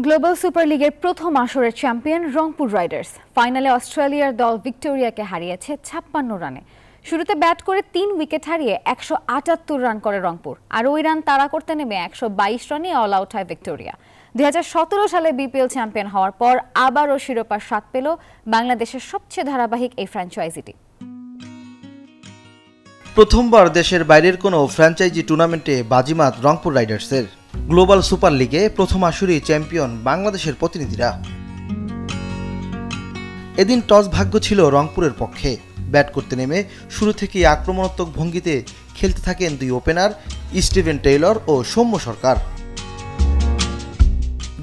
Global super লিগের প্রথম আসরের চ্যাম্পিয়ন রংপুর রাইডার্স ফাইনালে অস্ট্রেলিয়ার দল ভিক্টোরিয়াকে হারিয়েছে ৫৬ রানে। শুরুতে ব্যাট করে ৩ উইকেট হারিয়ে ১৭৮ রান করে রংপুর, আর ওই রান তাড়া করতে নেমে ১২২ রানে অল আউট হয় ভিক্টোরিয়া। ২০১৭ সালে বিপিএল চ্যাম্পিয়ন হওয়ার পর আবারও শিরোপার স্বাদ পেল বাংলাদেশের সবচেয়ে ধারাবাহিক এই ফ্র্যাঞ্চাইজিটি। প্রথমবার দেশের বাইরের কোনো ফ্র্যাঞ্চাইজি টুর্নামেন্টে বাজিমাত রংপুর রাইডার্সের। গ্লোবাল সুপার লিগে প্রথম আসরেই চ্যাম্পিয়ন বাংলাদেশের প্রতিনিধিরা। এদিন টস ভাগ্য ছিল রংপুরের পক্ষে। ব্যাট করতে নেমে শুরু থেকেই আক্রমণাত্মক ভঙ্গিতে খেলতে থাকেন দুই ওপেনার স্টিভেন টেইলর ও সৌম্য সরকার।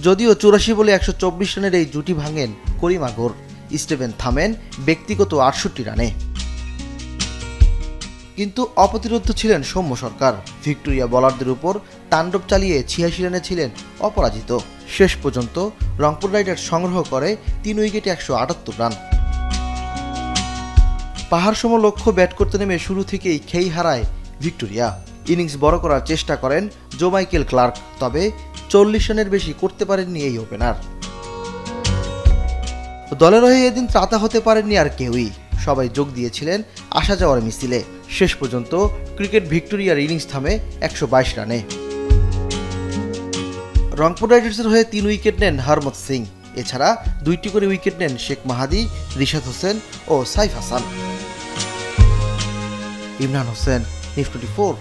যদিও ৮৪ বলে ১২৪ রানের এই জুটি ভাঙেন করিম আগর, স্টিভেন থামেন ব্যক্তিগত ৬৮ রানে। কিন্তু অপ্রতিরোধ্য ছিলেন সৌম্য সরকার। ভিক্টোরিয়া বোলারদের উপর তাণ্ডব চালিয়ে ৮৬ রানে ছিলেন অপরাজিত। শেষ পর্যন্ত রংপুর রাইডার্স সংগ্রহ করে ৩ উইকেটে ১৭৮ রান। পাহাড় সম লক্ষ্য ব্যাট করতে নেমে শুরু থেকেই খেই হারায় ভিক্টোরিয়া। ইনিংস বড় করার চেষ্টা করেন জো মাইকেল ক্লার্ক, তবে ৪০ রানের বেশি করতে পারেননি এই ওপেনার। দলের হয়ে এদিন ত্রাতা হতে পারেননি আর কেউই। সবাই যোগ দিয়েছিলেন আসা যাওয়ার মিছিলে। শেষ পর্যন্ত ক্রিকেট ভিক্টোরিয়ার ইনিংস থামে ১২২ রানে। রংপুর রাইডার্সের হয়ে ৩ উইকেট নেন হরমত সিং। এছাড়া ২টি করে উইকেট নেন শেখ মাহাদি, রিশাদ হোসেন ও সাইফ হাসান। ইমরান হোসেন, নিউজ 24।